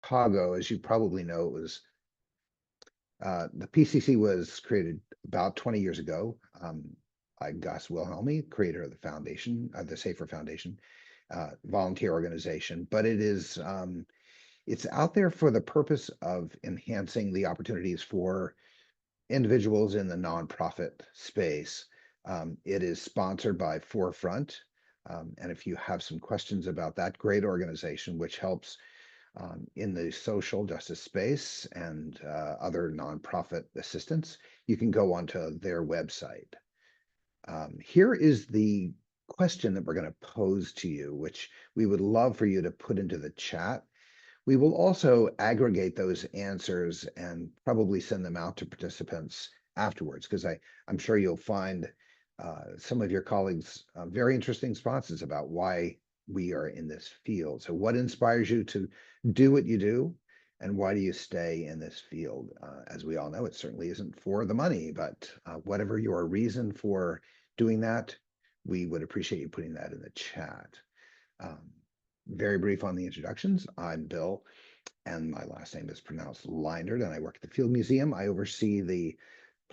Chicago. As you probably know, it was the PCC was created about 20 years ago by Gus Wilhelmi, creator of the foundation, the Safer Foundation, volunteer organization. But it's out there for the purpose of enhancing the opportunities for individuals in the nonprofit space. It is sponsored by Forefront. And if you have some questions about that great organization, which helps in the social justice space and other nonprofit assistance, you can go onto their website. Here is the question that we're going to pose to you, which we would love for you to put into the chat. We will also aggregate those answers and probably send them out to participants afterwards, because I'm sure you'll find some of your colleagues very interesting responses about why we are in this field. So what inspires you to do what you do, and why do you stay in this field? As we all know, it certainly isn't for the money, but whatever your reason for doing that, we would appreciate you putting that in the chat. Very brief on the introductions. I'm Bill, and my last name is pronounced Lynerd, and I work at the Field Museum. I oversee the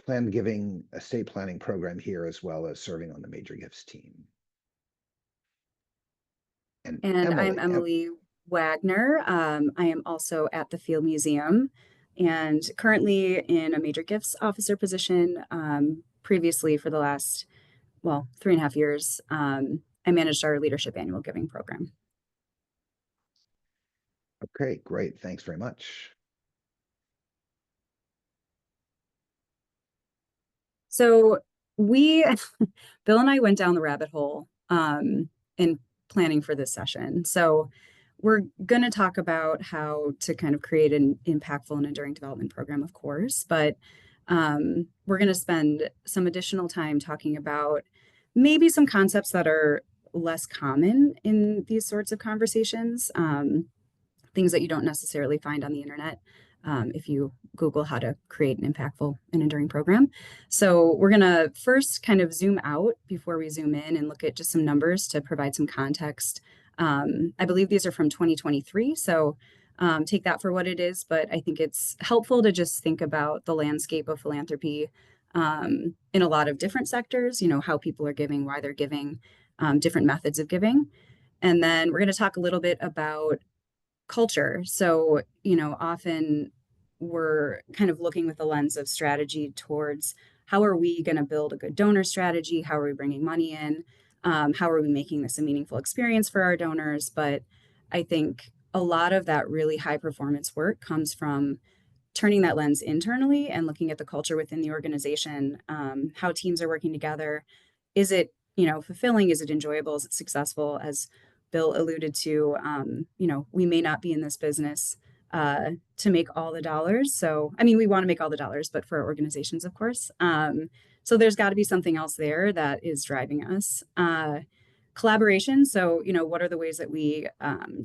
Planned Giving estate planning program here, as well as serving on the Major Gifts team. And I'm Emily Wagner. I am also at the Field Museum and currently in a Major Gifts officer position. Previously, for the last, 3.5 years, I managed our leadership annual giving program. Okay, great. Thanks very much. So Bill and I went down the rabbit hole in planning for this session. So we're going to talk about how to kind of create an impactful and enduring development program, of course, but we're going to spend some additional time talking about maybe some concepts that are less common in these sorts of conversations, things that you don't necessarily find on the internet if you Google how to create an impactful and enduring program. So we're going to first kind of zoom out before we zoom in and look at just some numbers to provide some context. I believe these are from 2023, so take that for what it is, but I think it's helpful to just think about the landscape of philanthropy in a lot of different sectors, how people are giving, why they're giving, different methods of giving. And then we're going to talk a little bit about culture. So, often we're kind of looking with the lens of strategy towards how are we going to build a good donor strategy? How are we bringing money in? How are we making this a meaningful experience for our donors? But I think a lot of that really high performance work comes from turning that lens internally and looking at the culture within the organization, how teams are working together. Is it, fulfilling? Is it enjoyable? Is it successful? As Bill alluded to, we may not be in this business to make all the dollars. So, we want to make all the dollars, but for our organizations, of course. So there's got to be something else there that is driving us. Collaboration. So, what are the ways that we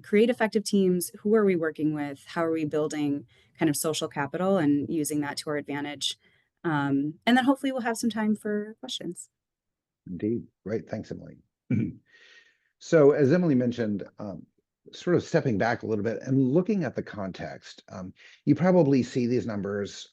create effective teams? Who are we working with? How are we building kind of social capital and using that to our advantage? And then hopefully we'll have some time for questions. Indeed. Great. Thanks, Emily. So as Emily mentioned, sort of stepping back a little bit and looking at the context, you probably see these numbers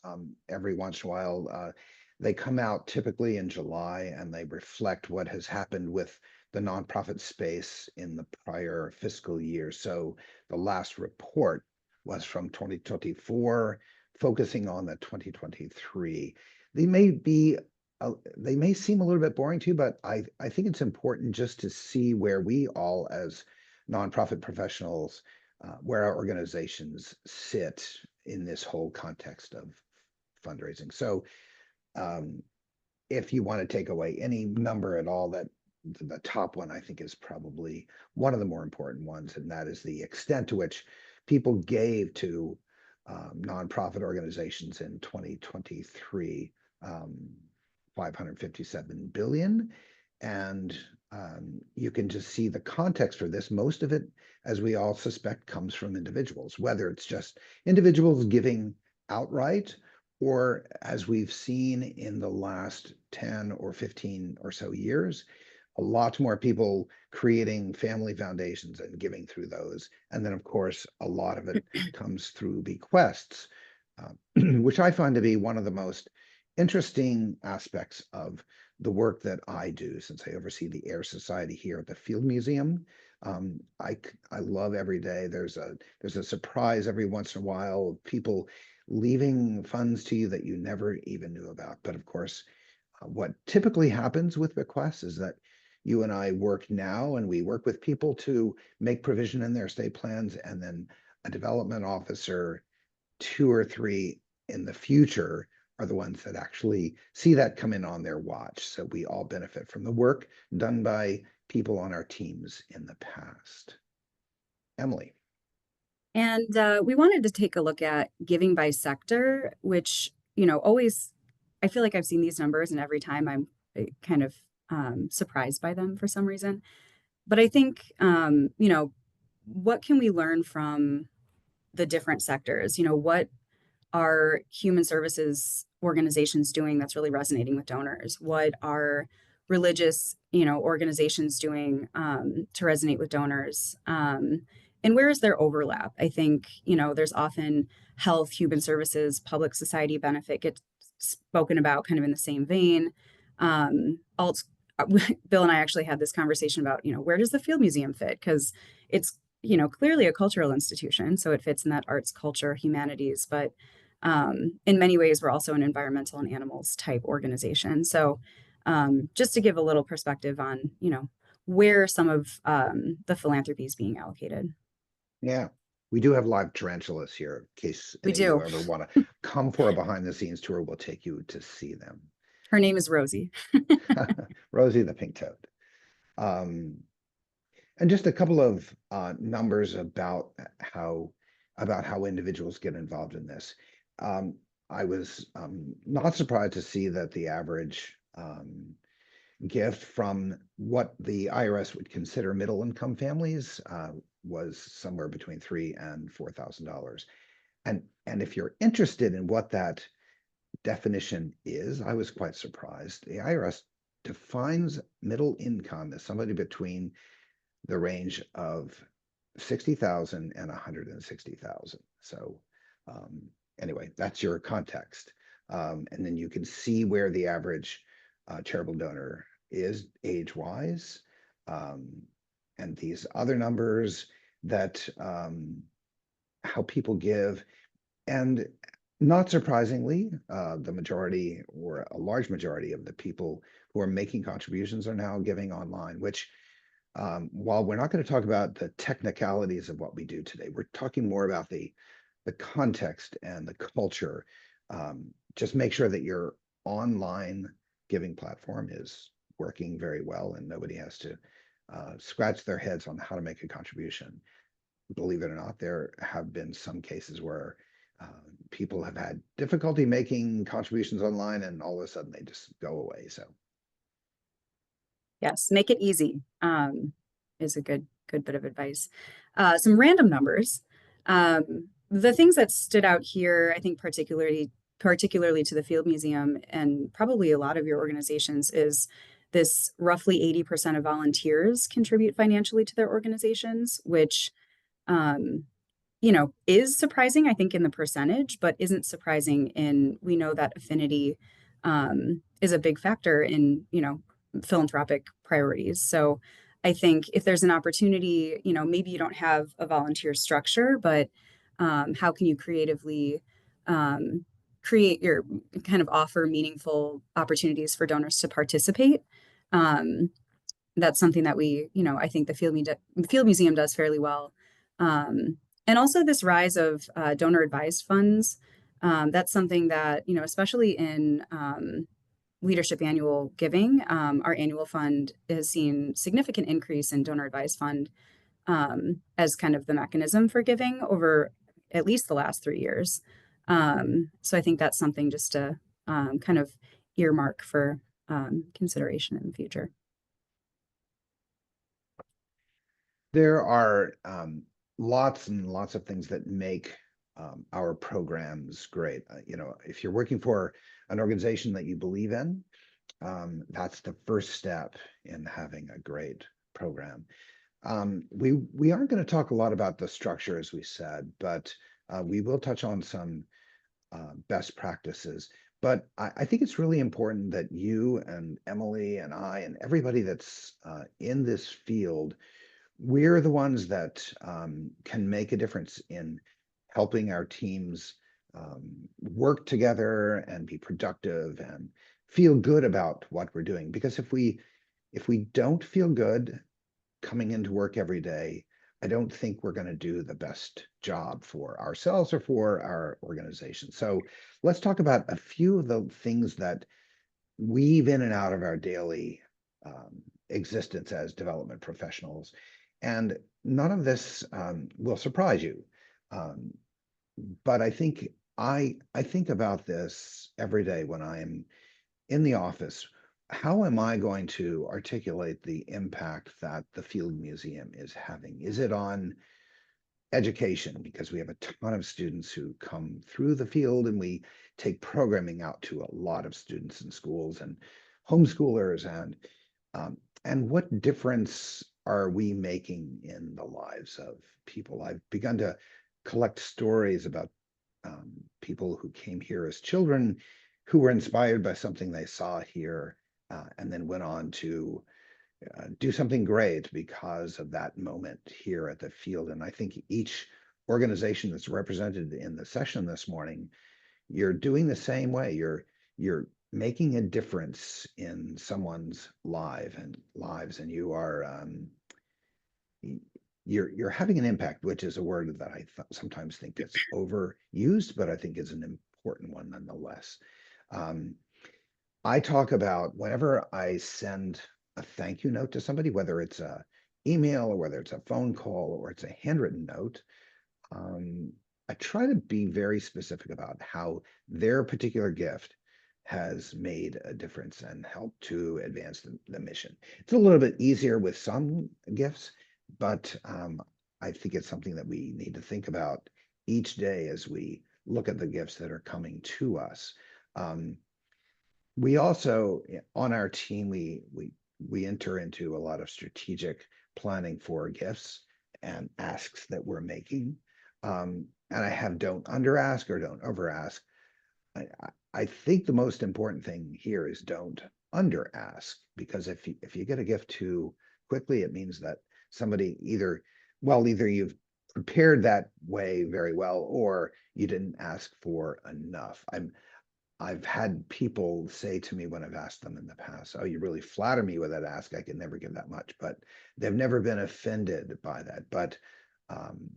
every once in a while. They come out typically in July, and they reflect what has happened with the nonprofit space in the prior fiscal year. So the last report was from 2024, focusing on the 2023. They may seem a little bit boring to you, but I think it's important just to see where we all as nonprofit professionals, where our organizations sit in this whole context of fundraising. So if you want to take away any number at all, that the top one I think is probably one of the more important ones, and that is the extent to which people gave to nonprofit organizations in 2023. 557 billion. And you can just see the context for this. Most of it, as we all suspect, comes from individuals, whether it's just individuals giving outright, or as we've seen in the last 10 or 15 or so years, a lot more people creating family foundations and giving through those. And then, of course, a lot of it comes through bequests, which I find to be one of the most interesting aspects of the work that I do, since I oversee the Air Society here at the Field Museum. I love every day. There's a surprise every once in a while, people leaving funds to you that you never even knew about. But of course, what typically happens with bequests is that you and I work now, and we work with people to make provision in their estate plans, and then a development officer, two or three in the future, are the ones that actually see that come in on their watch. So we all benefit from the work done by people on our teams in the past. Emily. And we wanted to take a look at giving by sector, which, always, I feel like I've seen these numbers, and every time I'm kind of surprised by them for some reason. But I think, what can we learn from the different sectors? What are human services organizations doing that's really resonating with donors? What are religious, organizations doing to resonate with donors? And where is there overlap? I think, there's often health, human services, public society benefit gets spoken about kind of in the same vein. Alt, Bill and I actually had this conversation about, where does the Field Museum fit? Because it's, clearly a cultural institution, so it fits in that arts, culture, humanities, but in many ways, we're also an environmental and animals type organization. So just to give a little perspective on, where some of the philanthropy is being allocated. Yeah, we do have live tarantulas here in case We any of you do. ever want to come for a behind the scenes tour. We'll take you to see them. Her name is Rosie. Rosie the pink toad. Um, and just a couple of numbers about how individuals get involved in this. I was not surprised to see that the average gift from what the IRS would consider middle income families was somewhere between $3,000 and $4,000. And if you're interested in what that definition is, I was quite surprised. The IRS defines middle income as somebody between the range of 60,000 and 160,000. So anyway, that's your context. And then you can see where the average charitable donor is age-wise. And these other numbers that how people give. And not surprisingly, the majority or a large majority of the people who are making contributions are now giving online, which while we're not going to talk about the technicalities of what we do today, we're talking more about the context and the culture. Just make sure that your online giving platform is working very well and nobody has to scratch their heads on how to make a contribution. Believe it or not, there have been some cases where people have had difficulty making contributions online and all of a sudden they just go away. So Yes, make it easy is a good bit of advice. Some random numbers. The things that stood out here, I think particularly to the Field Museum and probably a lot of your organizations, is this roughly 80% of volunteers contribute financially to their organizations, which is surprising, I think, in the percentage, but isn't surprising in, we know that affinity is a big factor in, philanthropic priorities. So I think if there's an opportunity, maybe you don't have a volunteer structure, but how can you creatively create your kind of offer meaningful opportunities for donors to participate? That's something that I think the Field Museum does fairly well. And also this rise of donor advised funds. That's something that, especially in leadership annual giving, our annual fund has seen significant increase in donor advised fund as kind of the mechanism for giving over at least the last 3 years. So I think that's something just to kind of earmark for consideration in the future. there are lots and lots of things that make our programs great. If you're working for an organization that you believe in, That's the first step in having a great program. We aren't going to talk a lot about the structure, as we said, but we will touch on some best practices. But I think it's really important that you and Emily and I and everybody that's in this field, we're the ones that can make a difference in helping our teams work together and be productive and feel good about what we're doing. Because if we don't feel good coming into work every day, I don't think we're going to do the best job for ourselves or for our organization. So let's talk about a few of the things that weave in and out of our daily existence as development professionals. And none of this will surprise you. Um, but I think about this every day when I'm in the office. How am I going to articulate the impact that the Field Museum is having? Is it on education? Because we have a ton of students who come through the field and we take programming out to a lot of students in schools and homeschoolers um, and what difference are we making in the lives of people? I've begun to collect stories about people who came here as children who were inspired by something they saw here and then went on to do something great because of that moment here at the field. And I think each organization that's represented in the session this morning, you're doing the same way. You're making a difference in someone's lives, and you are you're having an impact, which is a word that I sometimes think is overused, but I think is an important one nonetheless. Um, I talk about whenever I send a thank you note to somebody, whether it's a email or whether it's a phone call or it's a handwritten note, um, I try to be very specific about how their particular gift has made a difference and helped to advance the mission. It's a little bit easier with some gifts, but I think it's something that we need to think about each day as we look at the gifts that are coming to us. Um, we also on our team we enter into a lot of strategic planning for gifts and asks that we're making. And I have don't under ask or don't over ask. I think the most important thing here is don't under ask, because if you get a gift too quickly, it means that somebody either you've prepared that way very well or you didn't ask for enough. I've had people say to me when I've asked them in the past, "Oh, you really flatter me with that ask. I can never give that much," but they've never been offended by that. But um,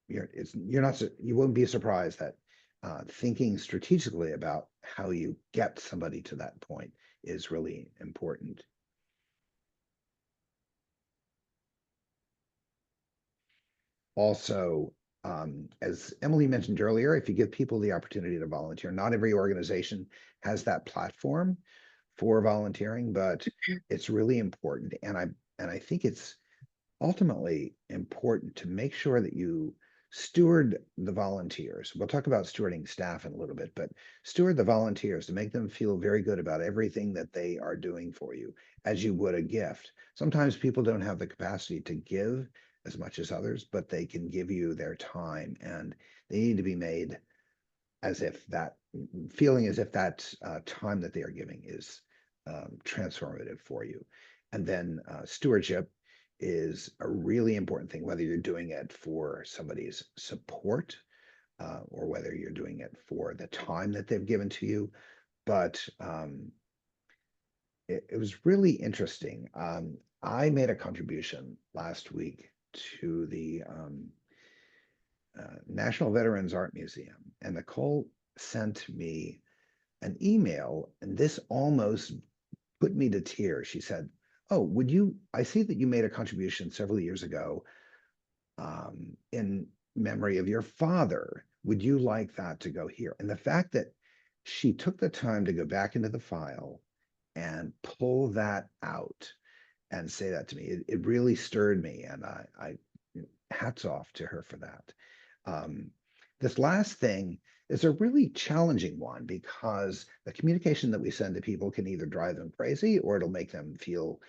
you won't be surprised that thinking strategically about how you get somebody to that point is really important. Also, as Emily mentioned earlier, if you give people the opportunity to volunteer, not every organization has that platform for volunteering, but it's really important. And I think it's ultimately important to make sure that you steward the volunteers. We'll talk about stewarding staff in a little bit, but steward the volunteers to make them feel very good about everything that they are doing for you, as you would a gift. Sometimes people don't have the capacity to give as much as others, but they can give you their time, and they need to be made as if that feeling as if that time that they are giving is transformative for you. And then stewardship is a really important thing, whether you're doing it for somebody's support or whether you're doing it for the time that they've given to you. But it was really interesting. I made a contribution last week to the National Veterans Art Museum, and Nicole sent me an email, and this almost put me to tears. She said, "Oh, I see that you made a contribution several years ago in memory of your father. Would you like that to go here?" And the fact that she took the time to go back into the file and pull that out and say that to me, it really stirred me. And I hats off to her for that. Um, This last thing is a really challenging one because the communication that we send to people can either drive them crazy or it'll make them feel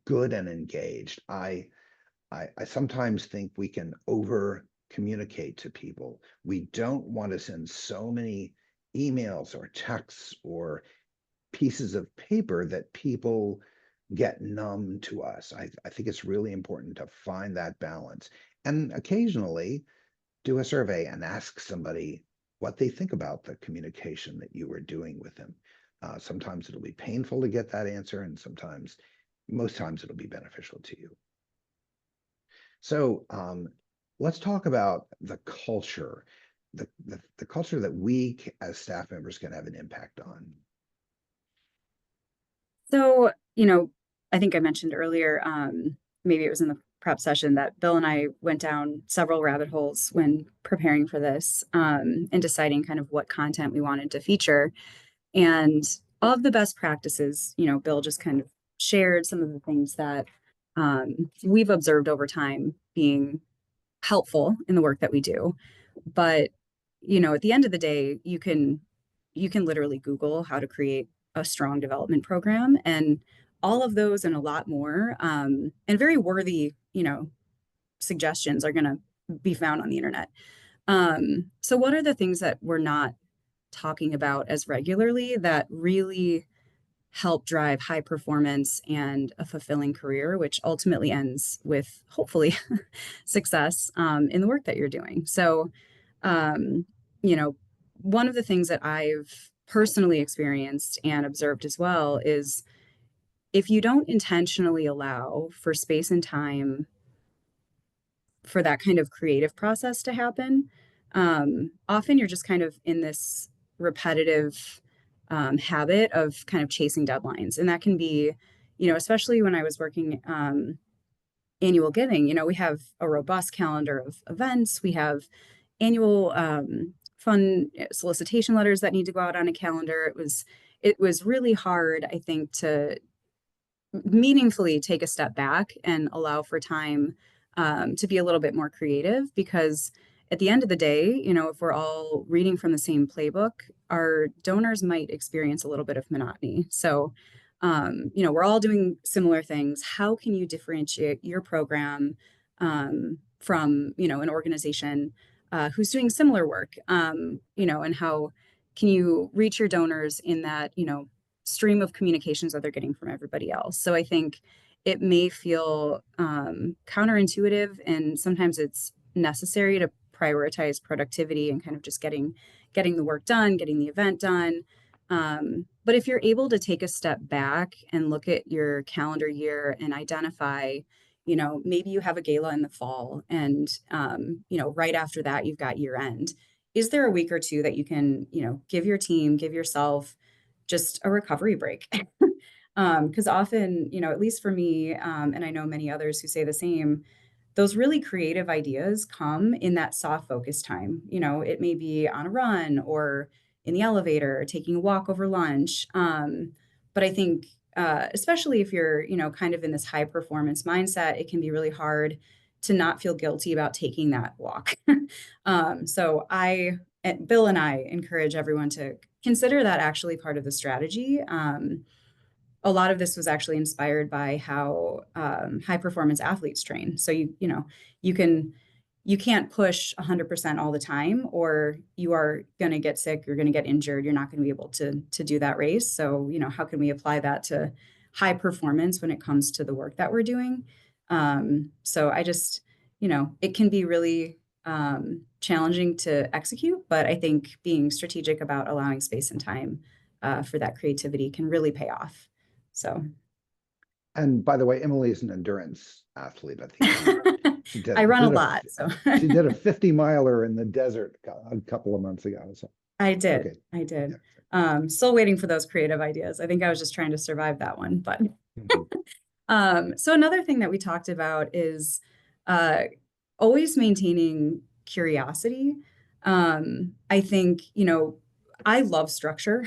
good and engaged. I sometimes think we can over communicate to people. We don't want to send so many emails or texts or pieces of paper that people get numb to us. I think it's really important to find that balance and occasionally do a survey and ask somebody what they think about the communication that you were doing with them. Sometimes it'll be painful to get that answer, and most times it'll be beneficial to you. So let's talk about the culture, the culture that we as staff members can have an impact on. So, I think I mentioned earlier, maybe it was in the prep session that Bill and I went down several rabbit holes when preparing for this, and deciding kind of what content we wanted to feature. And all of the best practices, Bill just kind of shared some of the things that we've observed over time being helpful in the work that we do. But, at the end of the day, you can literally Google how to create a strong development program, and all of those and a lot more, and very worthy, suggestions are going to be found on the internet. So what are the things that we're not talking about as regularly that really help drive high performance and a fulfilling career, which ultimately ends with hopefully success in the work that you're doing? So, um, you know, one of the things that I've personally experienced and observed as well is if you don't intentionally allow for space and time for that kind of creative process to happen, often you're just kind of in this repetitive habit of kind of chasing deadlines. And that can be, especially when I was working annual giving, we have a robust calendar of events. We have annual fun solicitation letters that need to go out on a calendar. It was really hard, I think, to meaningfully take a step back and allow for time to be a little bit more creative, because at the end of the day, if we're all reading from the same playbook, our donors might experience a little bit of monotony. So, we're all doing similar things. How can you differentiate your program from, an organization who's doing similar work? And how can you reach your donors in that, stream of communications that they're getting from everybody else? So I think it may feel counterintuitive, and sometimes it's necessary to prioritize productivity and kind of just getting the work done, getting the event done. But if you're able to take a step back and look at your calendar year and identify, maybe you have a gala in the fall, and right after that you've got year end. Is there a week or two that you can, give your team, give yourself just a recovery break? Because often, at least for me, and I know many others who say the same, those really creative ideas come in that soft focus time. It may be on a run or in the elevator, or taking a walk over lunch. But I think, especially if you're, kind of in this high performance mindset, it can be really hard to not feel guilty about taking that walk. So Bill and I encourage everyone to consider that actually part of the strategy. A lot of this was actually inspired by how high performance athletes train. So you can't push 100% all the time, or you are going to get sick, you're going to get injured, you're not going to be able to do that race. So, how can we apply that to high performance when it comes to the work that we're doing? So I just, it can be really challenging to execute, but I think being strategic about allowing space and time for that creativity can really pay off. So, And by the way, Emily is an endurance athlete. I think she I run a did lot, so she did a 50 miler in the desert a couple of months ago. So I did. okay. I did. Yeah. Still waiting for those creative ideas. I think I was just trying to survive that one. But so another thing that we talked about is uh, always maintaining curiosity. I think, I love structure.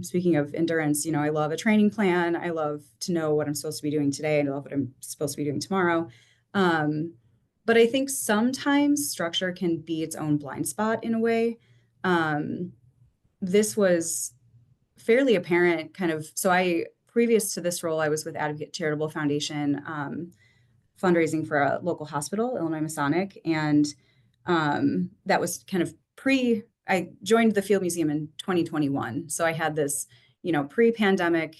Speaking of endurance, I love a training plan. I love to know what I'm supposed to be doing today, and I love what I'm supposed to be doing tomorrow. But But I think sometimes structure can be its own blind spot in a way. Um, this was fairly apparent kind of. So I, previous to this role, I was with Advocate Charitable Foundation, fundraising for a local hospital, Illinois Masonic. And that was kind of I joined the Field Museum in 2021. So I had this, pre-pandemic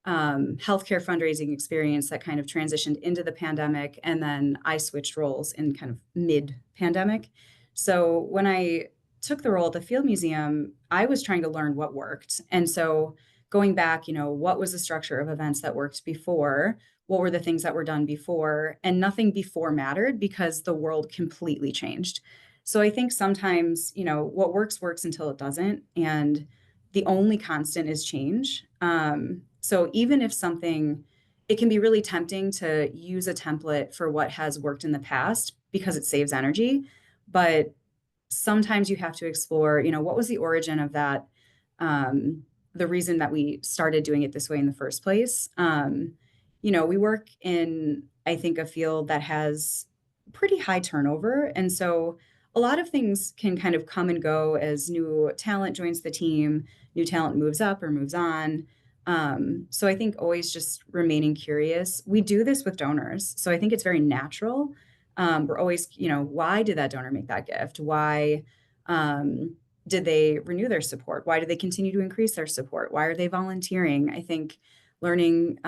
healthcare fundraising experience that kind of transitioned into the pandemic. And then I switched roles in kind of mid-pandemic. So when I took the role at the Field Museum, I was trying to learn what worked. And so going back, what was the structure of events that worked before? What were the things that were done before? And nothing before mattered because the world completely changed. So I think sometimes, what works until it doesn't. And the only constant is change. So even if something, it can be really tempting to use a template for what has worked in the past because it saves energy. But sometimes you have to explore, what was the origin of that, the reason that we started doing it this way in the first place. We work in, I think, a field that has pretty high turnover. And so a lot of things can kind of come and go as new talent joins the team, new talent moves up or moves on. So I think always just remaining curious. We do this with donors. So I think it's very natural. We're always, why did that donor make that gift? Why did they renew their support? Why do they continue to increase their support? Why are they volunteering? I think learning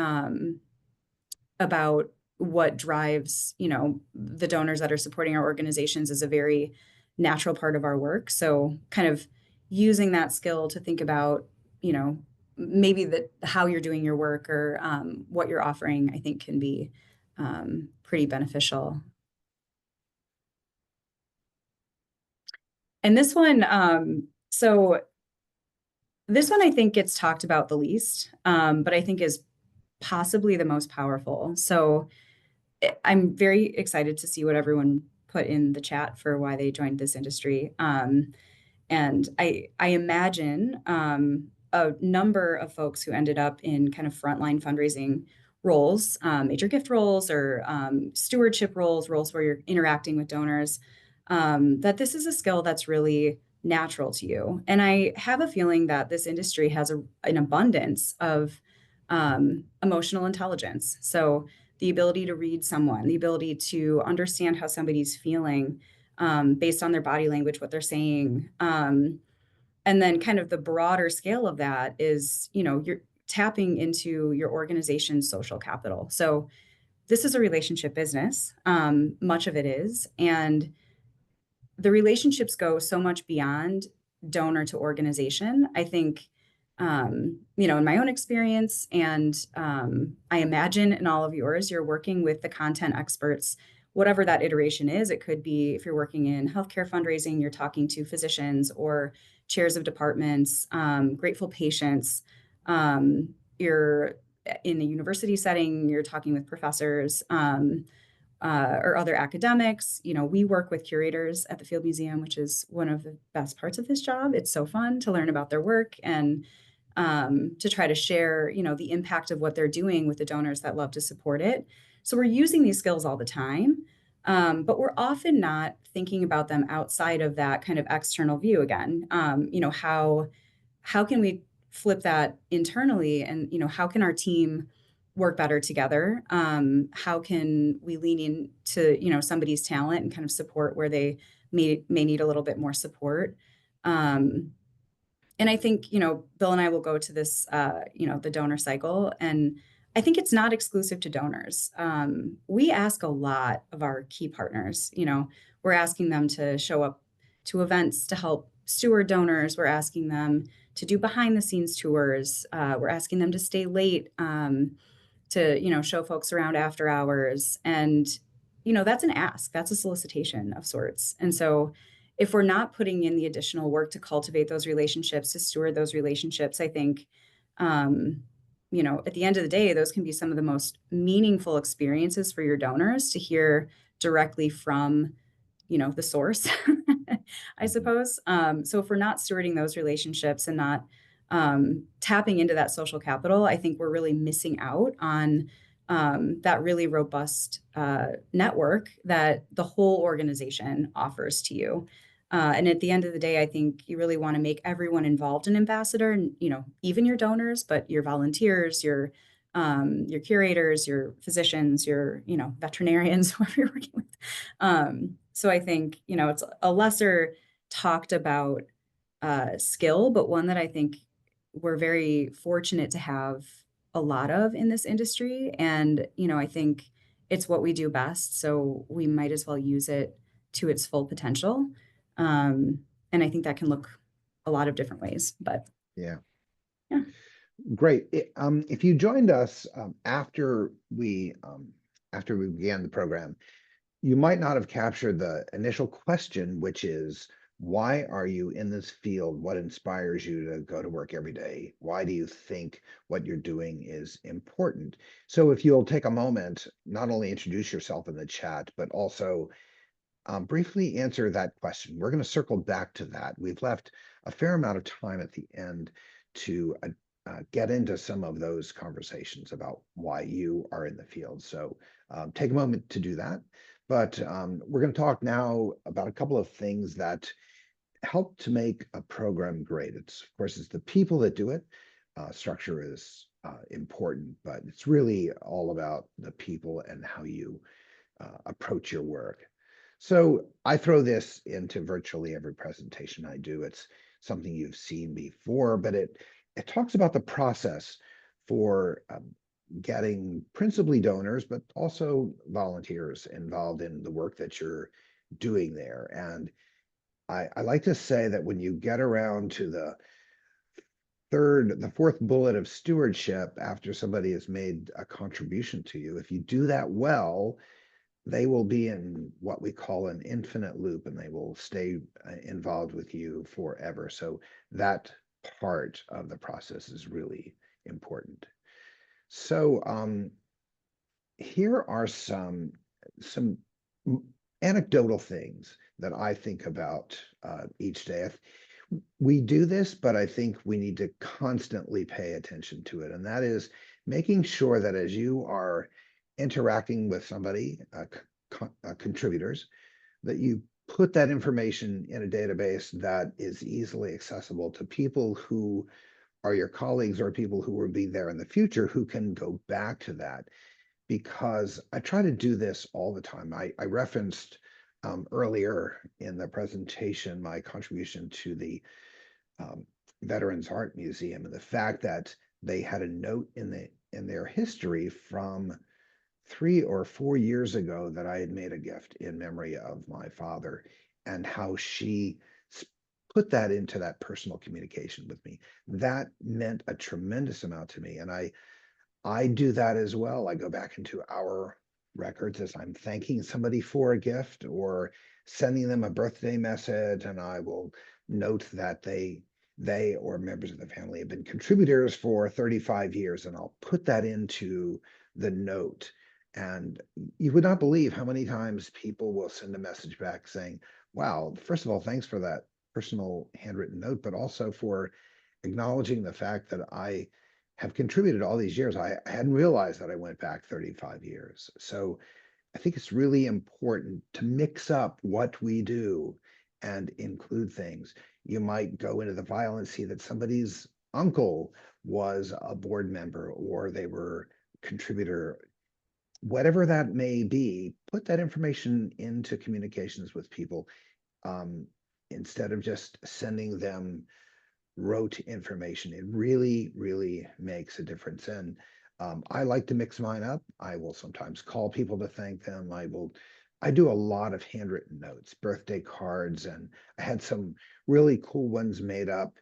about what drives, the donors that are supporting our organizations is a very natural part of our work. So kind of using that skill to think about, maybe how you're doing your work or what you're offering, I think can be pretty beneficial. And so this one I think gets talked about the least, but I think is possibly the most powerful. So I'm very excited to see what everyone put in the chat for why they joined this industry. And I imagine a number of folks who ended up in kind of frontline fundraising roles, major gift roles or stewardship roles where you're interacting with donors, that this is a skill that's really natural to you. And I have a feeling that this industry has an abundance of emotional intelligence. So the ability to read someone, the ability to understand how somebody's feeling based on their body language, what they're saying. And then kind of the broader scale of that is, you're tapping into your organization's social capital. So this is a relationship business. Much of it is. And the relationships go so much beyond donor to organization. I think, in my own experience, and I imagine in all of yours, you're working with the content experts, whatever that iteration is. It could be if you're working in healthcare fundraising, you're talking to physicians or chairs of departments, grateful patients. You're in a university setting, you're talking with professors. Or other academics. We work with curators at the Field Museum, which is one of the best parts of this job. It's so fun to learn about their work and to try to share, the impact of what they're doing with the donors that love to support it. So we're using these skills all the time, but we're often not thinking about them outside of that kind of external view again. How can we flip that internally, and how can our team work better together? How can we lean into somebody's talent and kind of support where they may need a little bit more support? And I think Bill and I will go to this the donor cycle, and I think it's not exclusive to donors. We ask a lot of our key partners. We're asking them to show up to events to help steward donors. We're asking them to do behind the scenes tours. We're asking them to stay late to show folks around after hours. And that's an ask, that's a solicitation of sorts. And so if we're not putting in the additional work to cultivate those relationships, to steward those relationships, I think at the end of the day, those can be some of the most meaningful experiences for your donors to hear directly from the source, I suppose. So if we're not stewarding those relationships and not tapping into that social capital, I think we're really missing out on that really robust network that the whole organization offers to you. And at the end of the day, I think you really want to make everyone involved an ambassador, and even your donors, but your volunteers, your curators, your physicians, your veterinarians, whoever you're working with. So I think it's a lesser talked about skill, but one that I think we're very fortunate to have a lot of in this industry. And I think it's what we do best, so we might as well use it to its full potential. And I think that can look a lot of different ways, but Yeah. yeah. Great. If you joined us after we began the program, you might not have captured the initial question, which is, why are you in this field? What inspires you to go to work every day? Why do you think what you're doing is important? So if you'll take a moment, not only introduce yourself in the chat, but also briefly answer that question. We're going to circle back to that. We've left a fair amount of time at the end to get into some of those conversations about why you are in the field. So take a moment to do that. But we're going to talk now about a couple of things that help to make a program great. Of course, it's the people that do it. Structure is important, but it's really all about the people and how you approach your work. So I throw this into virtually every presentation I do. It's something you've seen before, but it talks about the process for getting principally donors, but also volunteers involved in the work that you're doing there. And I like to say that when you get around to the fourth bullet of stewardship, after somebody has made a contribution to you, if you do that well, they will be in what we call an infinite loop, and they will stay involved with you forever. So that part of the process is really important. So here are some anecdotal things that I think about each day. We do this, but I think we need to constantly pay attention to it. And that is making sure that as you are interacting with somebody, contributors, that you put that information in a database that is easily accessible to people who are your colleagues or people who will be there in the future who can go back to that. Because I try to do this all the time. I referenced earlier in the presentation my contribution to the Veterans Art Museum and the fact that they had a note in their history from 3 or 4 years ago that I had made a gift in memory of my father, and how she put that into that personal communication with me. That meant a tremendous amount to me. And I do that as well. I go back into our records as I'm thanking somebody for a gift or sending them a birthday message, and I will note that they or members of the family have been contributors for 35 years, and I'll put that into the note. And you would not believe how many times people will send a message back saying, wow, first of all, thanks for that personal handwritten note, but also for acknowledging the fact that I have contributed all these years. I hadn't realized that I went back 35 years. So I think it's really important to mix up what we do and include things. You might go into the file and see that somebody's uncle was a board member or they were a contributor. Whatever that may be, put that information into communications with people instead of just sending them rote information. It really, really makes a difference. And I like to mix mine up. I will sometimes call people to thank them. I do a lot of handwritten notes, birthday cards, and I had some really cool ones made up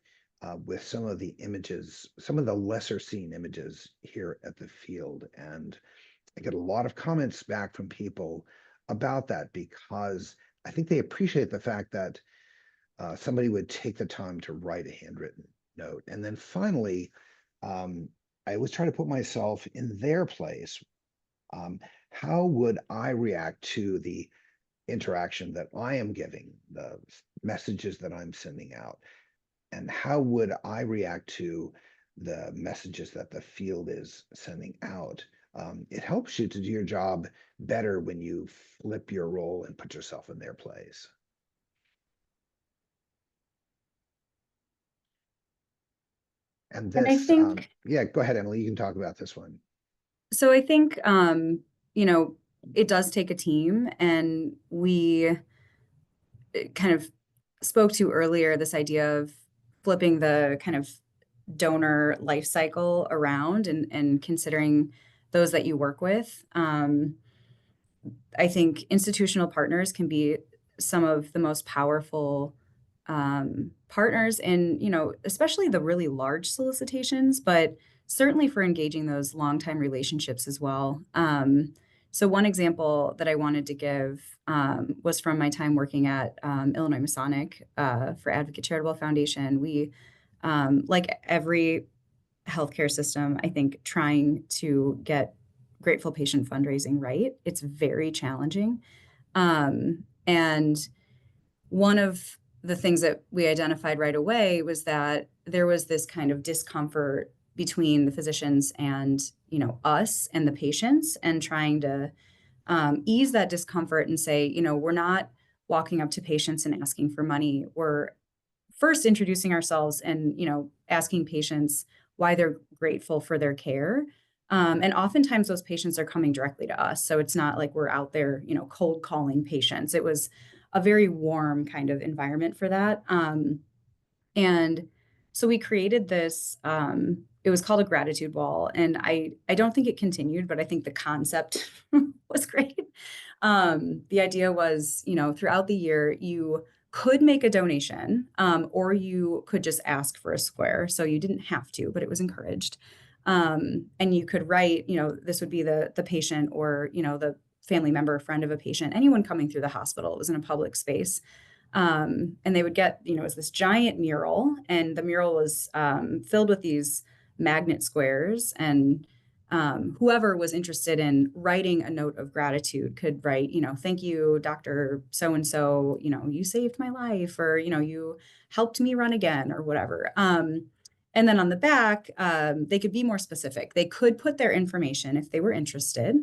with some of the images, some of the lesser seen images here at the field. And I get a lot of comments back from people about that because I think they appreciate the fact that somebody would take the time to write a handwritten note. And then finally, I always try to put myself in their place. How would I react to the interaction that I am giving, the messages that I'm sending out? And how would I react to the messages that the field is sending out? It helps you to do your job better when you flip your role and put yourself in their place. And And I this, think, yeah, go ahead, Emily, you can talk about this one. so I think, you know, it does take a team, and we kind of spoke to earlier this idea of flipping the kind of donor life cycle around and considering those that you work with. I think institutional partners can be some of the most powerful partners in, especially the really large solicitations, but certainly for engaging those long-time relationships as well. So one example that I wanted to give was from my time working at Illinois Masonic for Advocate Charitable Foundation. We, like every healthcare system, I think, trying to get grateful patient fundraising right. It's very challenging. And one of the things that we identified right away was that there was this kind of discomfort between the physicians and, us and the patients, and trying to ease that discomfort and say, we're not walking up to patients and asking for money. We're first introducing ourselves and asking patients why they're grateful for their care. And oftentimes those patients are coming directly to us, so it's not like we're out there cold calling patients. It was a very warm kind of environment for that. And so we created this, it was called a gratitude wall, and I don't think it continued, but I think the concept was great. The idea was, throughout the year you could make a donation, or you could just ask for a square. So you didn't have to, but it was encouraged. And you could write, this would be the patient, or the family member, friend of a patient, anyone coming through the hospital. It was in a public space. And they would get, it was this giant mural, and the mural was filled with these magnet squares. And whoever was interested in writing a note of gratitude could write, thank you, Dr. So and so, you saved my life, or, you helped me run again, or whatever. And then on the back, they could be more specific. They could put their information if they were interested.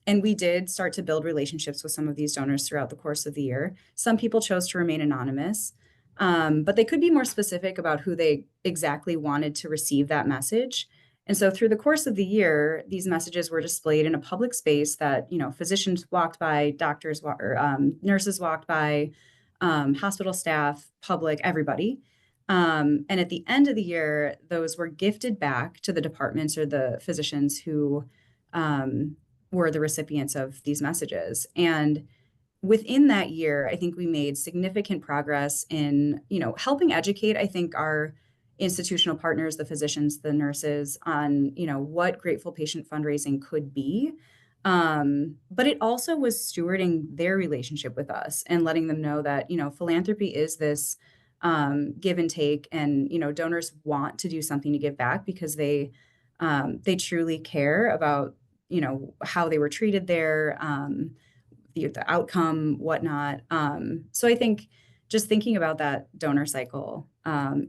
And we did start to build relationships with some of these donors throughout the course of the year. Some people chose to remain anonymous, but they could be more specific about who they exactly wanted to receive that message. And so through the course of the year, these messages were displayed in a public space that, physicians walked by, doctors or nurses walked by, hospital staff, public, everybody. And at the end of the year, those were gifted back to the departments or the physicians who were the recipients of these messages. And within that year, I think we made significant progress in, helping educate, I think, our institutional partners, the physicians, the nurses, on, what grateful patient fundraising could be. But it also was stewarding their relationship with us and letting them know that, philanthropy is this give and take, and, donors want to do something to give back because they truly care about, how they were treated there, the outcome, whatnot. So I think just thinking about that donor cycle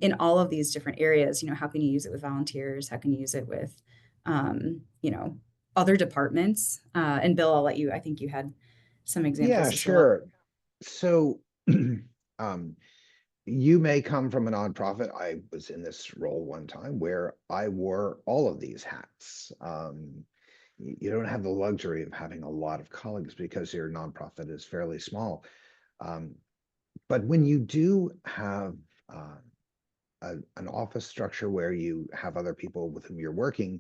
in all of these different areas, how can you use it with volunteers? How can you use it with, other departments? And Bill, I'll let you, I think you had some Yeah, examples as well. sure. So, um, you may come from a nonprofit. I was in this role one time where I wore all of these hats. You don't have the luxury of having a lot of colleagues because your nonprofit is fairly small. Um, but when you do have an office structure where you have other people with whom you're working,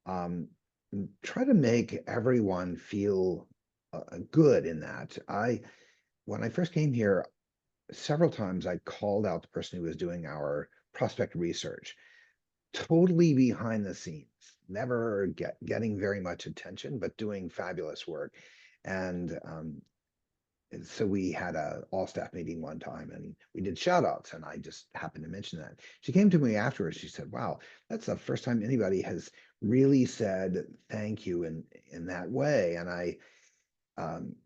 um, try to make everyone feel good in that. When I first came here, several times I called out the person who was doing our prospect research, totally behind the scenes, never getting very much attention, but doing fabulous work. And so we had a all staff meeting one time, and we did shout outs, and I just happened to mention that. She came to me afterwards. She said, wow, that's the first time anybody has really said thank you in that way. And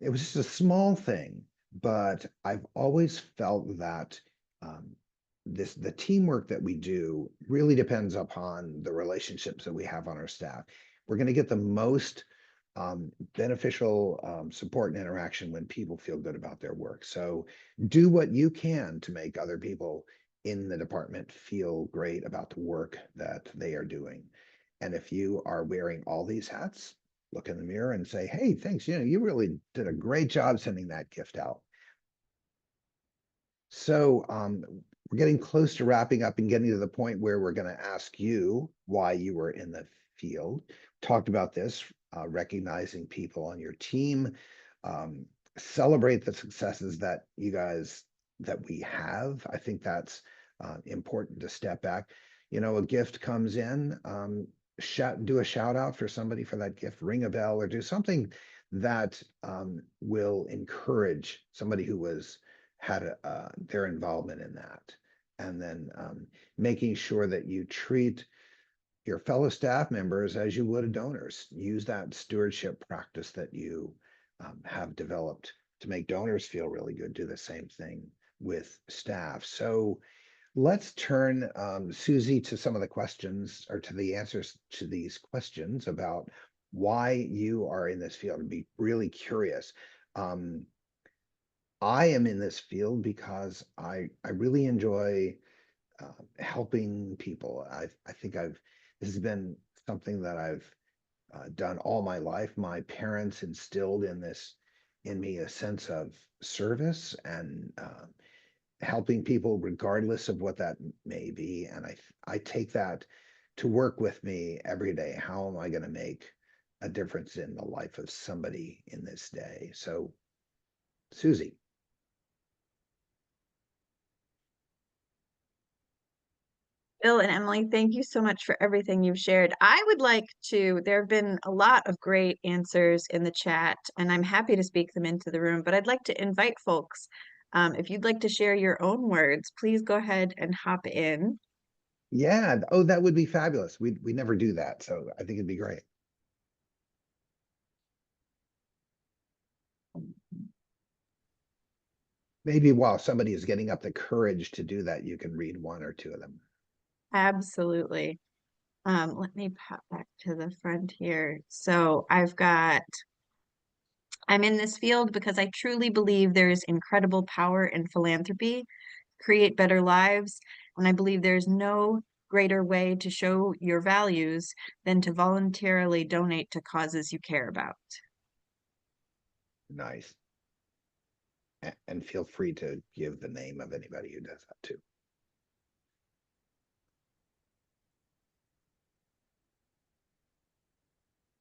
it was just a small thing, but I've always felt that um, the teamwork that we do really depends upon the relationships that we have on our staff. we're going to get the most beneficial support and interaction when people feel good about their work. So do what you can to make other people in the department feel great about the work that they are doing. And if you are wearing all these hats, look in the mirror and say, hey, thanks. You really did a great job sending that gift out. So we're getting close to wrapping up and getting to the point where we're going to ask you why you were in the field. Talked about this, recognizing people on your team, um, celebrate the successes that that we have. I think that's important to step back. A gift comes in, do a shout out for somebody for that gift, ring a bell, or do something that will encourage somebody who had their involvement in that. And then making sure that you treat your fellow staff members as you would donors. Use that stewardship practice that you have developed to make donors feel really good. Do the same thing with staff. So let's turn, Susie, to some of the questions or to the answers to these questions about why you are in this field. I'd be really curious. I am in this field because I really enjoy helping people. I think this has been something that I've done all my life. My parents instilled in me a sense of service and helping people regardless of what that may be. And I take that to work with me every day. How am I going to make a difference in the life of somebody in this day? So, Susie. Bill and Emily, thank you so much for everything you've shared. There have been a lot of great answers in the chat, and I'm happy to speak them into the room, but I'd like to invite folks, if you'd like to share your own words, please go ahead and hop in. Yeah. Oh, that would be fabulous. We never do that, so I think it'd be great. Maybe while somebody is getting up the courage to do that, you can read one or two of them. Absolutely. Let me pop back to the front here. So I'm in this field because I truly believe there is incredible power in philanthropy, create better lives, and I believe there's no greater way to show your values than to voluntarily donate to causes you care about. Nice. And feel free to give the name of anybody who does that too.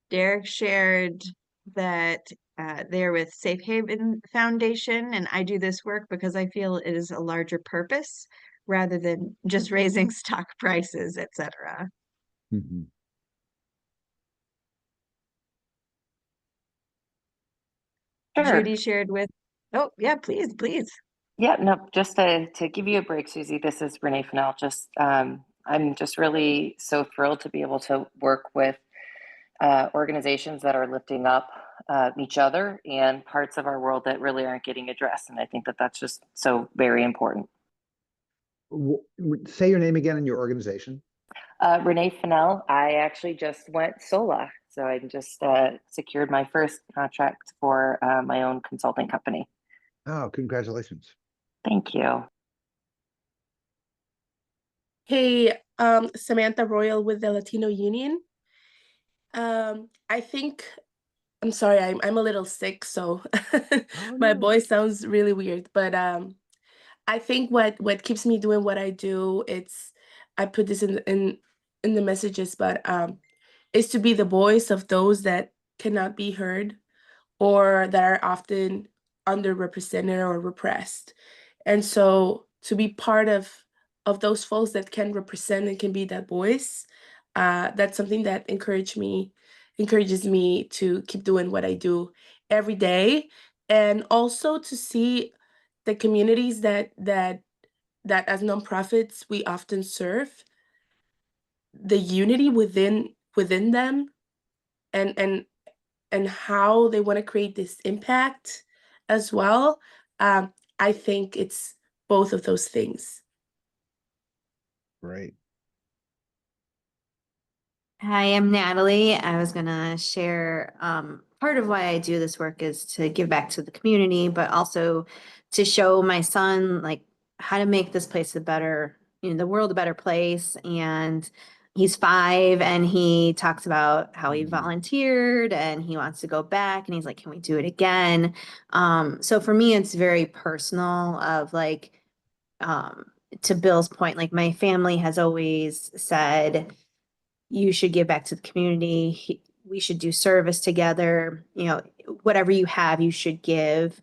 Derek shared that they're with Safe Haven Foundation, and I do this work because I feel it is a larger purpose rather than just raising stock prices, etc. Mhm. Sure. Judy shared with, oh yeah, please, please. Yeah, no, just to give you a break, Susie, this is Renee Fennell. I'm just really so thrilled to be able to work with organizations that are lifting up each other and parts of our world that really aren't getting addressed. And I think that that's just so very important. Say your name again and your organization. Renee Fennell. I actually just went SOLA. So I just secured my first contract for my own consulting company. Oh, congratulations. Thank you. Hey, Samantha Royal with the Latino Union. I think, I'm sorry, I'm a little sick, so my voice sounds really weird. But I think what keeps me doing what I do, I put this in the messages, but is to be the voice of those that cannot be heard or that are often underrepresented or repressed. And so to be part of those folks that can represent and can be that voice, that's something that encourages me to keep doing what I do every day. And also to see the communities that as nonprofits we often serve, the unity within them, and how they want to create this impact as well. I think it's both of those things. Great. Hi, I'm Natalie. I was gonna share part of why I do this work is to give back to the community, but also to show my son like how to make this place a better, the world a better place. And he's 5 and he talks about how he volunteered and he wants to go back and he's like, can we do it again? So for me, it's very personal of like to Bill's point, like my family has always said you should give back to the community. We should do service together. Whatever you have, you should give,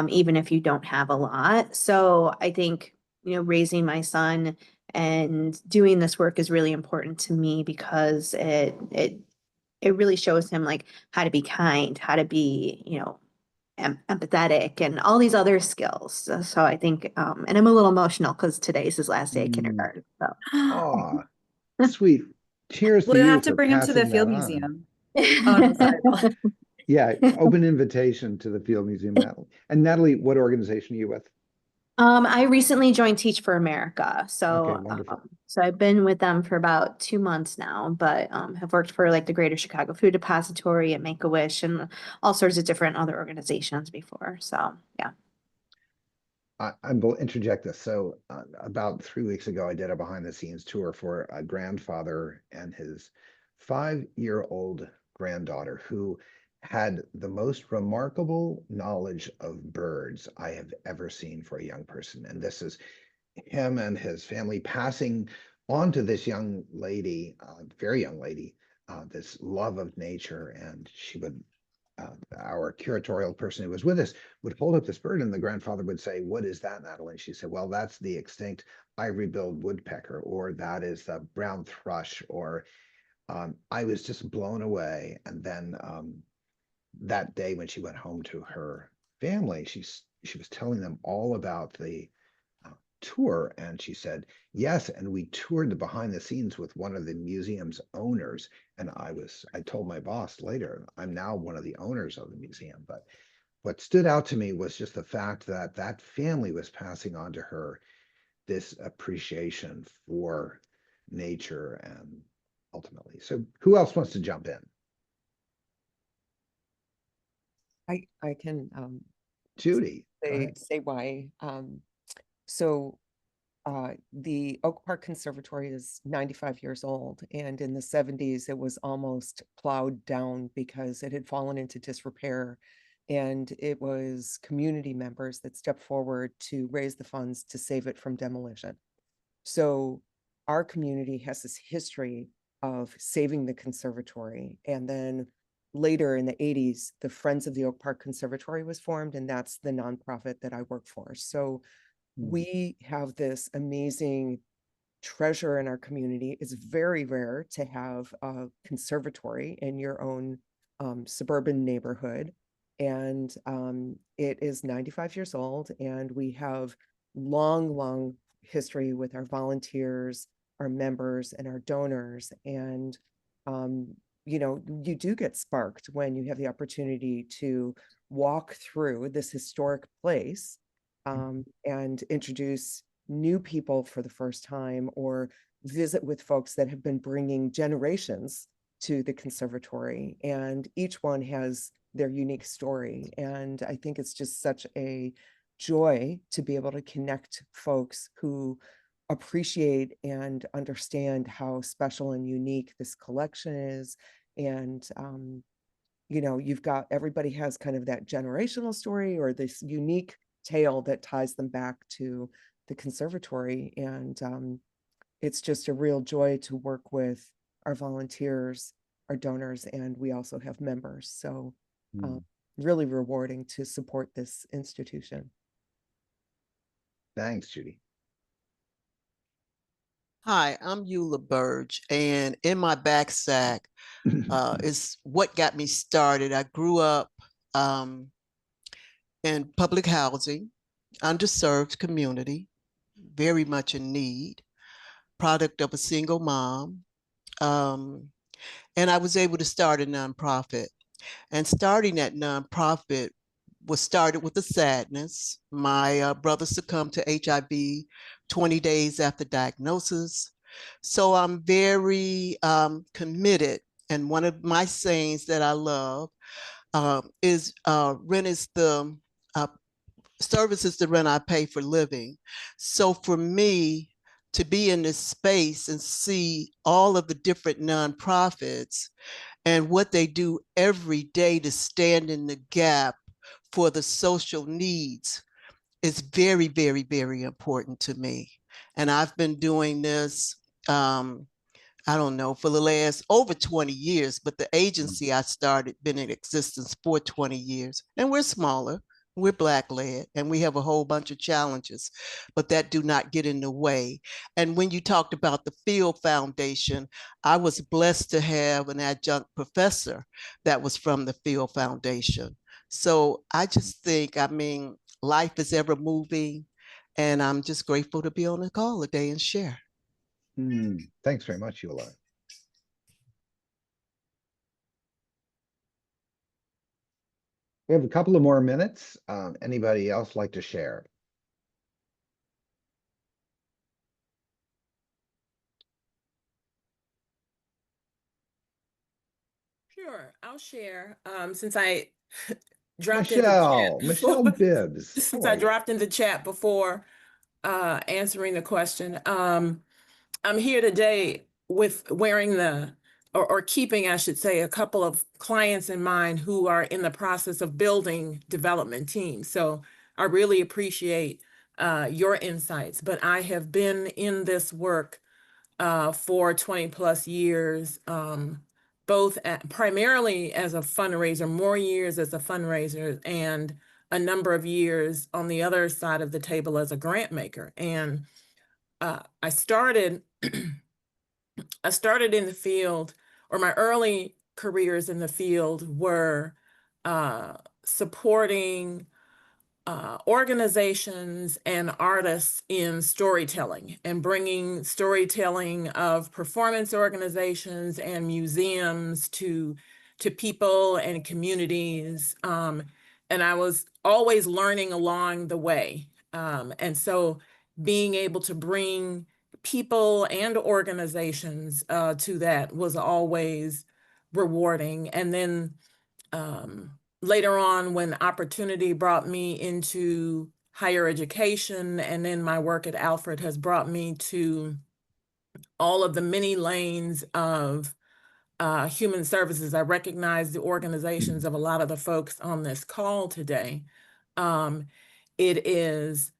even if you don't have a lot. So I think, raising my son and doing this work is really important to me because it really shows him like how to be kind, how to be, empathetic and all these other skills. So I think, and I'm a little emotional because today's his last day of kindergarten. So. Aw, sweet. Cheers to We'll you have to for bring him to the passing field that on. museum. Oh, no, sorry. Yeah, open invitation to the Field Museum, Natalie. And Natalie, what organization are you with? I recently joined Teach for America. Okay, So, wonderful. so I've been with them for about 2 months now, but have worked for like the Greater Chicago Food Depository and Make-A-Wish and all sorts of different other organizations before. So, yeah. I will interject this. So about 3 weeks ago, I did a behind the scenes tour for a grandfather and his 5-year-old granddaughter who had the most remarkable knowledge of birds I have ever seen for a young person. And this is him and his family passing on to this young lady, very young lady, this love of nature. And she would our curatorial person who was with us would hold up this bird and the grandfather would say, what is that, Natalie? And she said, well, that's the extinct ivory-billed woodpecker, or that is the brown thrush, or I was just blown away. And then that day when she went home to her family, she was telling them all about the tour, and she said yes, and we toured the behind the scenes with one of the museum's owners. And I told my boss later, I'm now one of the owners of the museum. But what stood out to me was just the fact that that family was passing on to her this appreciation for nature. And ultimately, so who else wants to jump in? I can Judy, go ahead. say why. So the Oak Park Conservatory is 95 years old, and in the 70s it was almost plowed down because it had fallen into disrepair, and it was community members that stepped forward to raise the funds to save it from demolition. So our community has this history of saving the conservatory, and then later in the 80s, the Friends of the Oak Park Conservatory was formed, and that's the nonprofit that I work for. So we have this amazing treasure in our community. It's very rare to have a conservatory in your own suburban neighborhood. And it is 95 years old, and we have long history with our volunteers, our members, and our donors. And you do get sparked when you have the opportunity to walk through this historic place and introduce new people for the first time, or visit with folks that have been bringing generations to the conservatory, and each one has their unique story. And I think it's just such a joy to be able to connect folks who appreciate and understand how special and unique this collection is. And you've got, everybody has kind of that generational story or this unique tale that ties them back to the conservatory. And it's just a real joy to work with our volunteers, our donors, and we also have members. So really rewarding to support this institution. Thanks, Judy. Hi, I'm Eula Burge, and in my backsack is what got me started. I grew up in public housing, underserved community, very much in need, product of a single mom. And I was able to start a nonprofit. And starting that nonprofit was started with a sadness. My brother succumbed to HIV 20 days after diagnosis. So I'm very committed. And one of my sayings that I love is rent is the service is the rent I pay for living. So for me to be in this space and see all of the different nonprofits and what they do every day to stand in the gap for the social needs is very, very, very important to me. And I've been doing this, I don't know, for the last over 20 years, but the agency I started been in existence for 20 years. And we're smaller, we're Black led, and we have a whole bunch of challenges, but that do not get in the way. And when you talked about the Field Foundation, I was blessed to have an adjunct professor that was from the Field Foundation. So I just think, I mean, life is ever moving, and I'm just grateful to be on the call today and share. Thanks very much, Eula. We have a couple of more minutes. Anybody else like to share? Sure, I'll share. Since I dropped Michelle Bibbs. since I dropped in the chat before answering the question. I'm here today with wearing or keeping, I should say, a couple of clients in mind who are in the process of building development teams. So I really appreciate your insights, but I have been in this work for 20 plus years, primarily as a fundraiser, more years as a fundraiser, and a number of years on the other side of the table as a grant maker. And I started in the field, or my early careers in the field were supporting organizations and artists in storytelling and bringing storytelling of performance organizations and museums to people and communities. And I was always learning along the way. And so being able to bring people and organizations to that was always rewarding. And then later on, when opportunity brought me into higher education, and then my work at Alfred has brought me to all of the many lanes of human services. I recognize the organizations of a lot of the folks on this call today. It is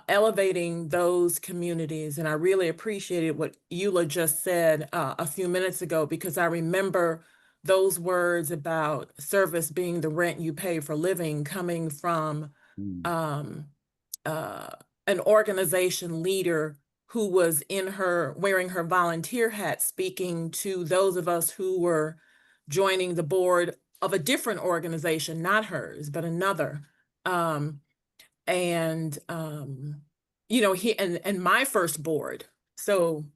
elevating those communities. And I really appreciated what Eula just said a few minutes ago, because I remember those words about service being the rent you pay for living coming from an organization leader who was wearing her volunteer hat, speaking to those of us who were joining the board of a different organization, not hers, but another. You know, and my first board. So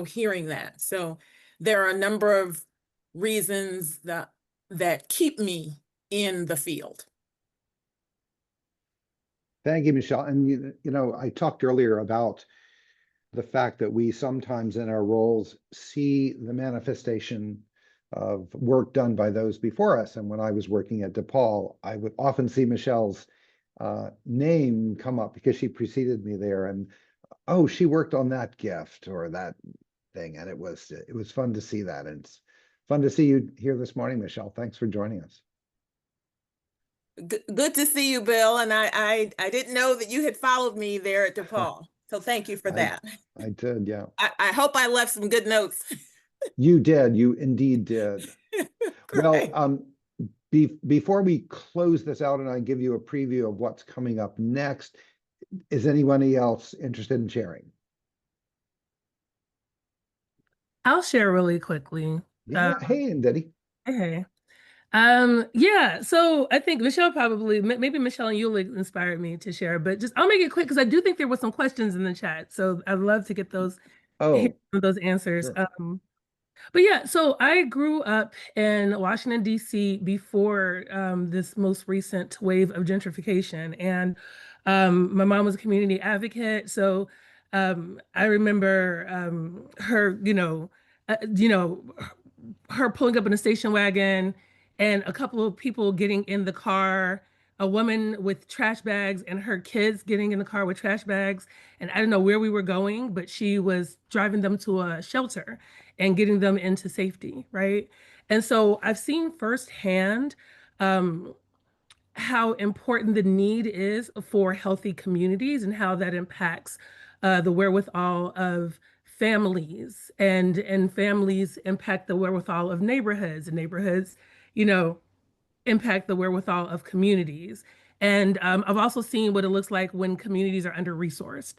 hearing that. So there are a number of reasons that keep me in the field. Thank you, Michelle. And you know, I talked earlier about the fact that we sometimes in our roles see the manifestation of work done by those before us. And when I was working at DePaul, I would often see Michelle's name come up because she preceded me there, and oh, she worked on that gift or that thing, and it was fun to see that. And it's fun to see you here this morning, Michelle. Thanks for joining us. Good to see you, Bill. And I didn't know that you had followed me there at DePaul, so thank you for that. I did, yeah. I hope I left some good notes. You did. You indeed did. Well, before we close this out and I give you a preview of what's coming up next, is anybody else interested in sharing? I'll share really quickly. Yeah. Hey, Ndidi. Hey. Yeah, so I think Michelle maybe Michelle and Eula inspired me to share, but I'll make it quick because I do think there were some questions in the chat. So I'd love to get those, those answers. Sure. But yeah, so I grew up in Washington, D.C. before this most recent wave of gentrification. And my mom was a community advocate. So I remember her, her pulling up in a station wagon and a couple of people getting in the car, a woman with trash bags and her kids getting in the car with trash bags. And I don't know where we were going, but she was driving them to a shelter and getting them into safety, right? And so I've seen firsthand how important the need is for healthy communities and how that impacts the wherewithal of families, and families impact the wherewithal of neighborhoods, and neighborhoods, impact the wherewithal of communities. And I've also seen what it looks like when communities are under-resourced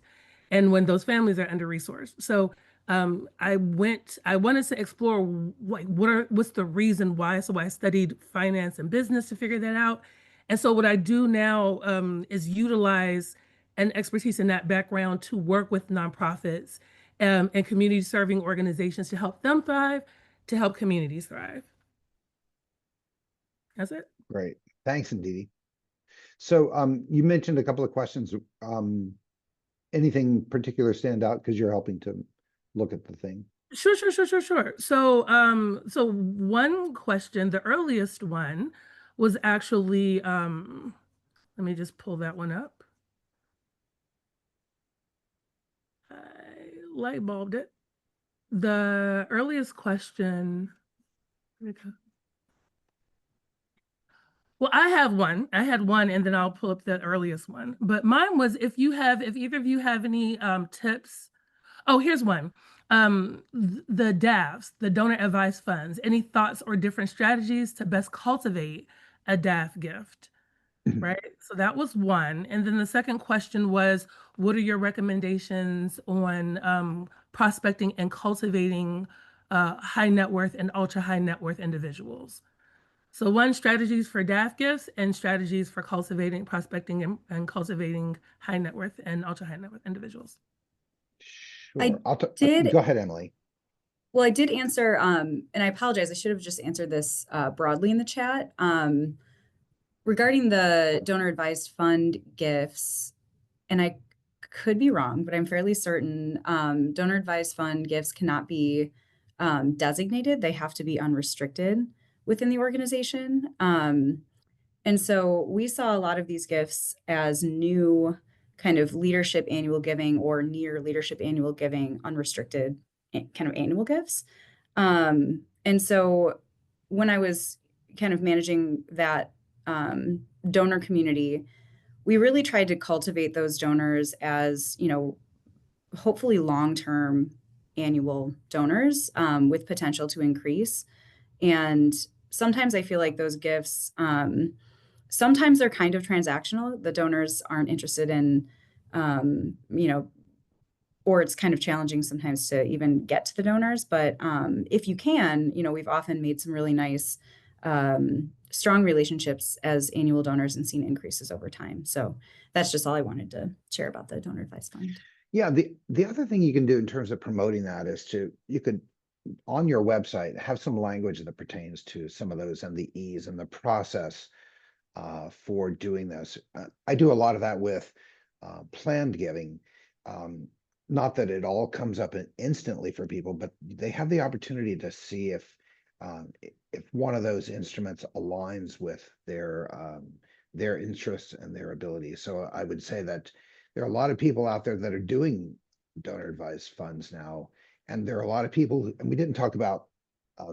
and when those families are under-resourced. So I wanted to explore what's the reason why. So I studied finance and business to figure that out. And so what I do now is utilize an expertise in that background to work with nonprofits and community serving organizations to help them thrive, to help communities thrive. That's it. Great. Thanks, Ndidi. So you mentioned a couple of questions. Anything particular stand out because you're helping to look at the thing? Sure. So so one question, the earliest one, was actually let me just pull that one up. I light bulbed it. The earliest question. Well, I had one, and then I'll pull up the earliest one. But mine was, if either of you have any tips. Oh, here's one. The DAFs, the donor advised funds, any thoughts or different strategies to best cultivate a DAF gift? Right. So that was one. And then the second question was, what are your recommendations on prospecting and cultivating high net worth and ultra high net worth individuals? So one, strategies for DAF gifts, and strategies for cultivating, prospecting, and cultivating high net worth and ultra high net worth individuals. Sure. Go ahead, Emily. Well, I did answer, and I apologize, I should have just answered this broadly in the chat. Regarding the donor advised fund gifts, and I could be wrong, but I'm fairly certain donor advised fund gifts cannot be designated. They have to be unrestricted within the organization. And so we saw a lot of these gifts as new kind of leadership annual giving or near leadership annual giving, unrestricted kind of annual gifts. And so when I was kind of managing that donor community, we really tried to cultivate those donors as, hopefully long-term annual donors with potential to increase. And sometimes I feel like those gifts, sometimes they're kind of transactional. The donors aren't interested in, or it's kind of challenging sometimes to even get to the donors. But if you can, we've often made some really nice, strong relationships as annual donors and seen increases over time. So that's just all I wanted to share about the donor advised fund. Yeah, the other thing you can do in terms of promoting that is you could, on your website, have some language that pertains to some of those and the ease and the process for doing this. I do a lot of that with planned giving. Not that it all comes up instantly for people, but they have the opportunity to see if one of those instruments aligns with their interests and their abilities. So I would say that there are a lot of people out there that are doing donor advised funds now, and there are a lot of people, and we didn't talk about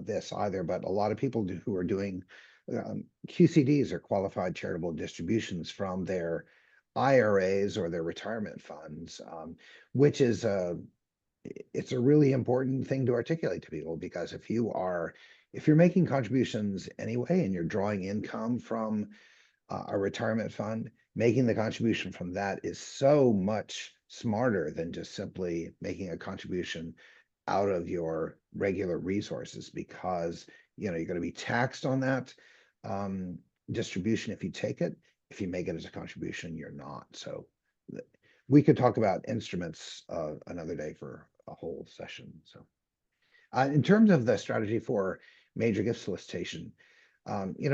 this either, but a lot of people who are doing QCDs, or qualified charitable distributions, from their IRAs or their retirement funds, which is it's a really important thing to articulate to people, because if you're making contributions anyway and you're drawing income from a retirement fund, making the contribution from that is so much smarter than just simply making a contribution out of your regular resources, because you're going to be taxed on that distribution if you take it. If you make it as a contribution, you're not. So we could talk about instruments another day for a whole session. So in terms of the strategy for major gift solicitation,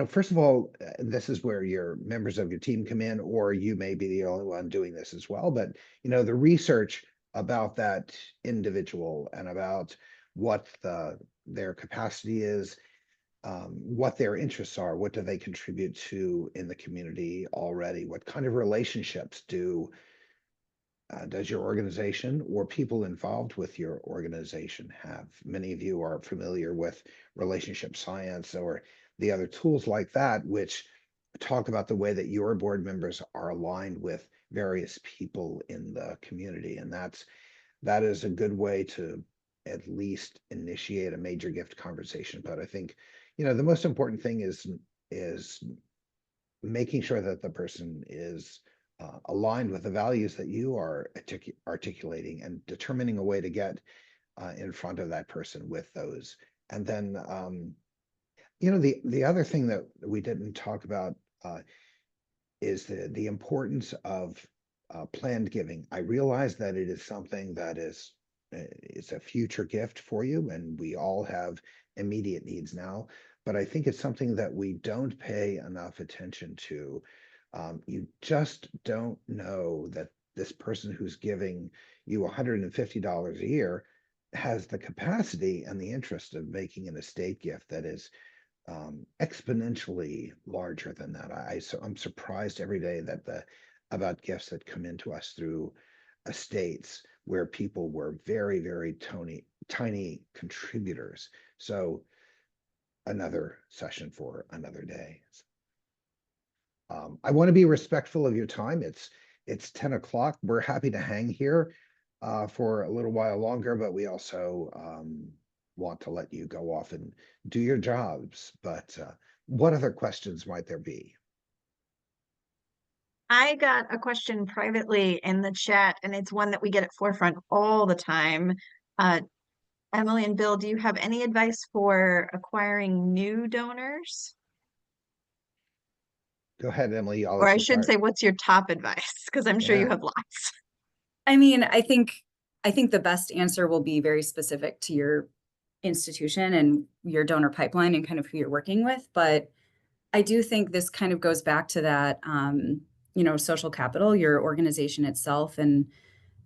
first of all, this is where your members of your team come in, or you may be the only one doing this as well. But, the research about that individual and about what their capacity is, what their interests are, what do they contribute to in the community already, what kind of relationships does your organization or people involved with your organization have? Many of you are familiar with relationship science or the other tools like that, which talk about the way that your board members are aligned with various people in the community. And that is a good way to at least initiate a major gift conversation. But I think, the most important thing is making sure that the person is aligned with the values that you are articulating and determining a way to get in front of that person with those. And then, the other thing that we didn't talk about is the importance of planned giving. I realize that it is something that it's a future gift for you, and we all have immediate needs now, but I think it's something that we don't pay enough attention to. You just don't know that this person who's giving you $150 a year has the capacity and the interest of making an estate gift that is exponentially larger than that. I'm surprised every day about gifts that come into us through estates where people were very, very tiny contributors. So another session for another day. I want to be respectful of your time. It's 10 o'clock. We're happy to hang here for a little while longer, but we also want to let you go off and do your jobs. But what other questions might there be? I got a question privately in the chat, and it's one that we get at Forefront all the time. Emily and Bill, do you have any advice for acquiring new donors? Go ahead, Emily. I'll Or let I you should start. say, what's your top advice? Because I'm sure you Yeah. have lots. I mean, I think the best answer will be very specific to your institution and your donor pipeline and kind of who you're working with. But I do think this kind of goes back to that, social capital, your organization itself, and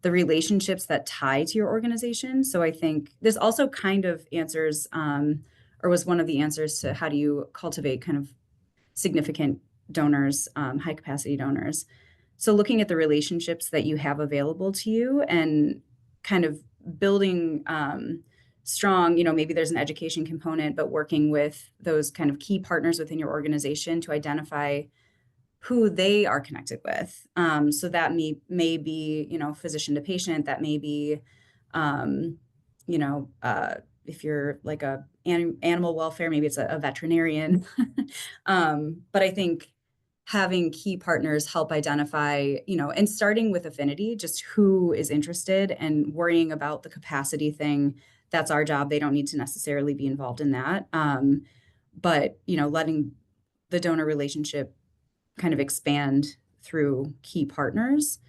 the relationships that tie to your organization. So I think this also kind of answers, or was one of the answers to how do you cultivate kind of significant donors, high capacity donors. So looking at the relationships that you have available to you and kind of building strong, maybe there's an education component, but working with those kind of key partners within your organization to identify who they are connected with. So that may be, physician to patient, that may be, if you're like a animal welfare, maybe it's a veterinarian. But I think having key partners help identify, and starting with affinity, just who is interested, and worrying about the capacity thing. That's our job. They don't need to necessarily be involved in that. But, letting the donor relationship kind of expand through key partners.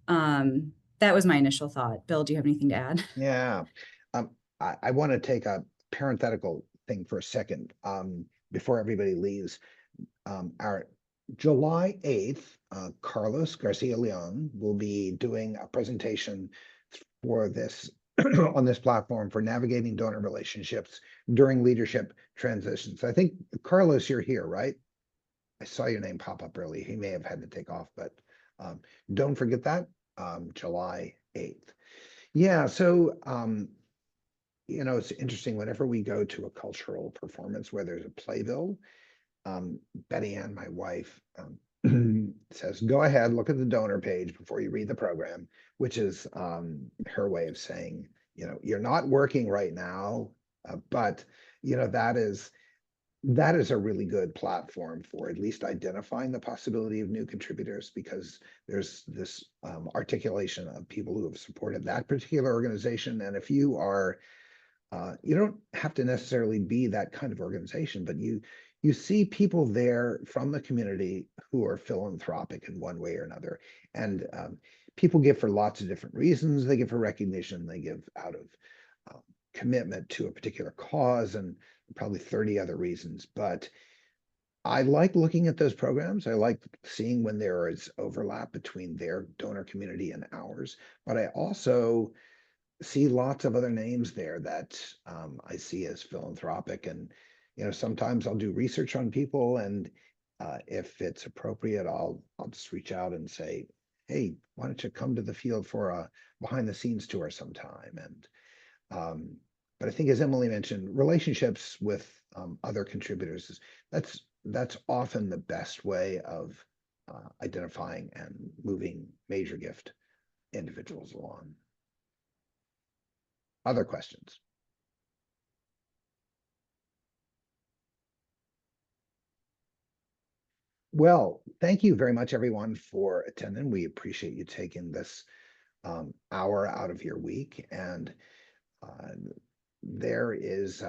That was my initial thought. Bill, do you have anything to add? Yeah. I want to take a parenthetical thing for a second before everybody leaves. Our July 8th, Carlos Garcia Leon will be doing a presentation for this on this platform for navigating donor relationships during leadership transitions. I think, Carlos, you're here, right? I saw your name pop up early. He may have had to take off, but don't forget that, July 8th. Yeah, so, it's interesting whenever we go to a cultural performance where there's a playbill, Betty Ann, my wife, says, go ahead, look at the donor page before you read the program, which is her way of saying, you're not working right now, but, that is a really good platform for at least identifying the possibility of new contributors, because there's this articulation of people who have supported that particular organization. And if you are, you don't have to necessarily be that kind of organization, but you see people there from the community who are philanthropic in one way or another. And people give for lots of different reasons. They give for recognition, they give out of commitment to a particular cause, and probably 30 other reasons. But I like looking at those programs. I like seeing when there is overlap between their donor community and ours, but I also see lots of other names there that I see as philanthropic. And, sometimes I'll do research on people, and if it's appropriate, I'll just reach out and say, hey, why don't you come to the field for a behind the scenes tour sometime? And but I think, as Emily mentioned, relationships with other contributors that's often the best way of identifying and moving major gift individuals along. Other questions? Well, thank you very much, everyone, for attending. We appreciate you taking this hour out of your week. And there is,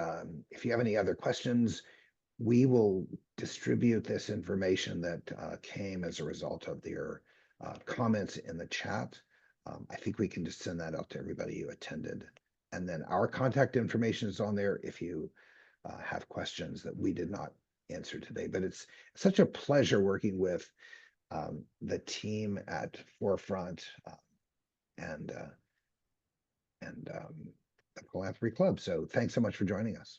if you have any other questions, we will distribute this information that came as a result of your comments in the chat. I think we can just send that out to everybody who attended. And then our contact information is on there if you have questions that we did not answer today. But it's such a pleasure working with the team at Forefront and the Philanthropy Club. So thanks so much for joining us.